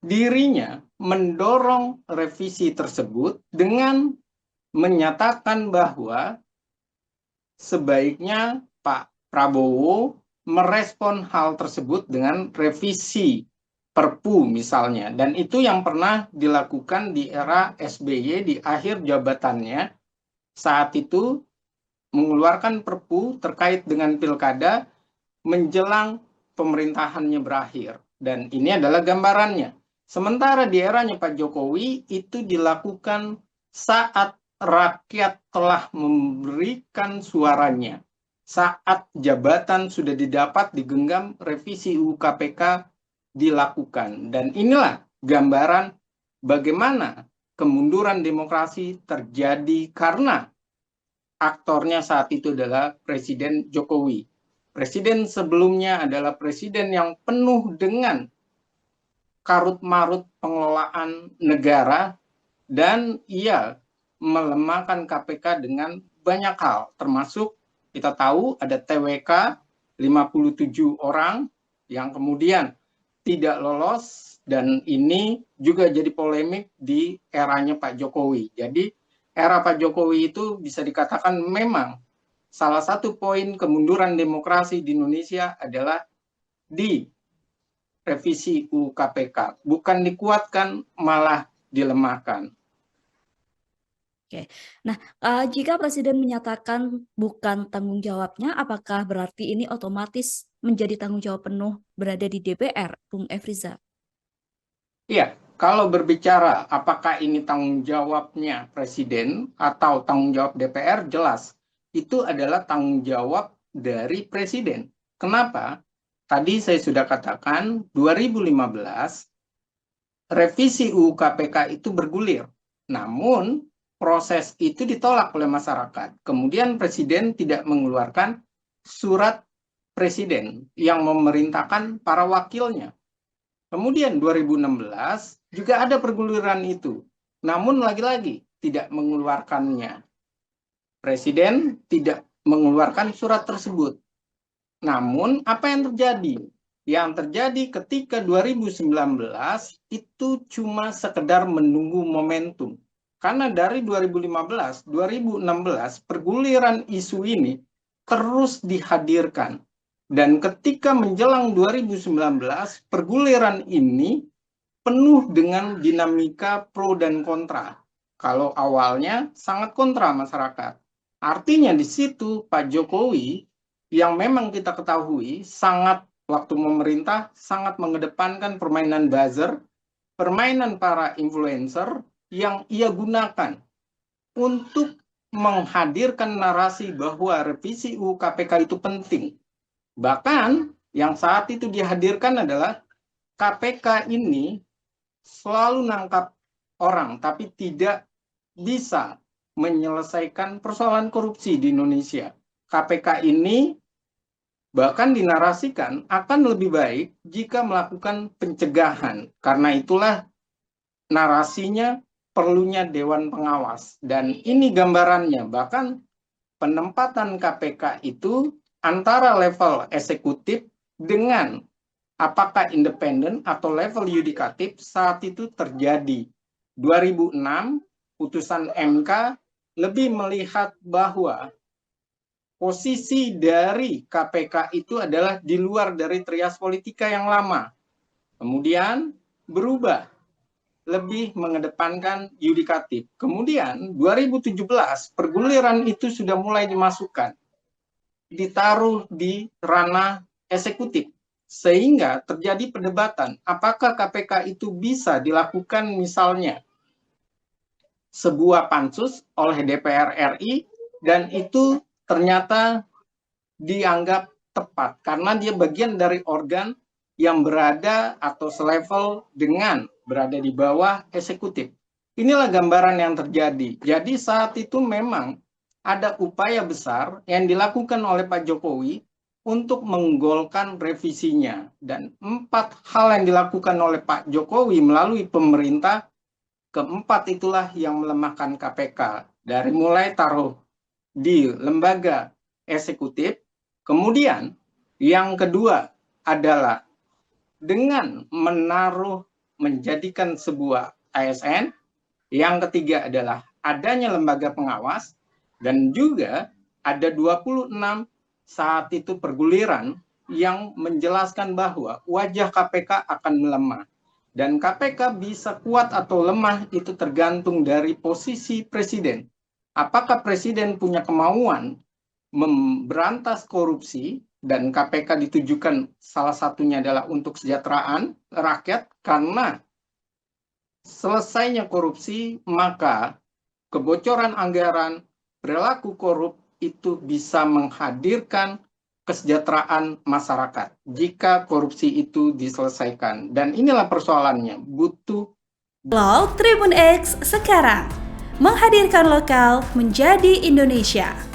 dirinya mendorong revisi tersebut dengan menyatakan bahwa sebaiknya Pak Prabowo merespon hal tersebut dengan revisi Perpu misalnya. Dan itu yang pernah dilakukan di era SBY di akhir jabatannya. Saat itu mengeluarkan Perpu terkait dengan pilkada menjelang pemerintahannya berakhir. Dan ini adalah gambarannya. Sementara di eranya Pak Jokowi itu dilakukan saat rakyat telah memberikan suaranya. Saat jabatan sudah didapat digenggam, revisi UU KPK dilakukan. Dan inilah gambaran bagaimana kemunduran demokrasi terjadi karena aktornya saat itu adalah Presiden Jokowi. Presiden sebelumnya adalah presiden yang penuh dengan karut-marut pengelolaan negara dan ia melemahkan KPK dengan banyak hal, termasuk kita tahu ada TWK 57 orang yang kemudian tidak lolos dan ini juga jadi polemik di eranya Pak Jokowi. Jadi era Pak Jokowi itu bisa dikatakan memang salah satu poin kemunduran demokrasi di Indonesia adalah di revisi UU KPK, bukan dikuatkan malah dilemahkan. Oke. Nah, jika Presiden menyatakan bukan tanggung jawabnya, apakah berarti ini otomatis menjadi tanggung jawab penuh berada di DPR, Bung Efriza? Iya, kalau berbicara apakah ini tanggung jawabnya Presiden atau tanggung jawab DPR, jelas itu adalah tanggung jawab dari Presiden. Kenapa? Tadi saya sudah katakan 2015 revisi UU KPK itu bergulir. Namun proses itu ditolak oleh masyarakat. Kemudian Presiden tidak mengeluarkan surat Presiden yang memerintahkan para wakilnya. Kemudian 2016 juga ada perguliran itu. Namun lagi-lagi tidak mengeluarkannya. Presiden tidak mengeluarkan surat tersebut. Namun apa yang terjadi? Yang terjadi ketika 2019 itu cuma sekedar menunggu momentum. Karena dari 2015, 2016 perguliran isu ini terus dihadirkan. Dan ketika menjelang 2019, perguliran ini penuh dengan dinamika pro dan kontra. Kalau awalnya sangat kontra masyarakat. Artinya di situ Pak Jokowi yang memang kita ketahui sangat waktu memerintah sangat mengedepankan permainan buzzer, permainan para influencer yang ia gunakan untuk menghadirkan narasi bahwa revisi UU KPK itu penting. Bahkan yang saat itu dihadirkan adalah KPK ini selalu nangkap orang, tapi tidak bisa menyelesaikan persoalan korupsi di Indonesia. KPK ini bahkan dinarasikan akan lebih baik jika melakukan pencegahan. Karena itulah narasinya perlunya Dewan Pengawas. Dan ini gambarannya, bahkan penempatan KPK itu antara level eksekutif dengan apakah independen atau level yudikatif saat itu terjadi. 2006, putusan MK lebih melihat bahwa posisi dari KPK itu adalah di luar dari trias politika yang lama. Kemudian berubah, lebih mengedepankan yudikatif. Kemudian 2017, perguliran itu sudah mulai dimasukkan, ditaruh di ranah eksekutif. Sehingga terjadi perdebatan, apakah KPK itu bisa dilakukan misalnya sebuah pansus oleh DPR RI dan itu ternyata dianggap tepat karena dia bagian dari organ yang berada atau selevel dengan berada di bawah eksekutif. Inilah gambaran yang terjadi. Jadi saat itu memang ada upaya besar yang dilakukan oleh Pak Jokowi untuk menggolkan revisinya. Dan 4 hal yang dilakukan oleh Pak Jokowi melalui pemerintah, keempat itulah yang melemahkan KPK. Dari mulai taruh di lembaga eksekutif, kemudian yang kedua adalah dengan menaruh menjadikan sebuah ASN. Yang ketiga adalah adanya lembaga pengawas, dan juga ada 26 saat itu perguliran yang menjelaskan bahwa wajah KPK akan melemah. Dan KPK bisa kuat atau lemah itu tergantung dari posisi presiden. Apakah presiden punya kemauan memberantas korupsi, dan KPK ditujukan salah satunya adalah untuk kesejahteraan rakyat, karena selesainya korupsi, maka kebocoran anggaran, perilaku korup itu bisa menghadirkan kesejahteraan masyarakat jika korupsi itu diselesaikan. Dan inilah persoalannya, butuh Tribun X sekarang menghadirkan lokal menjadi Indonesia.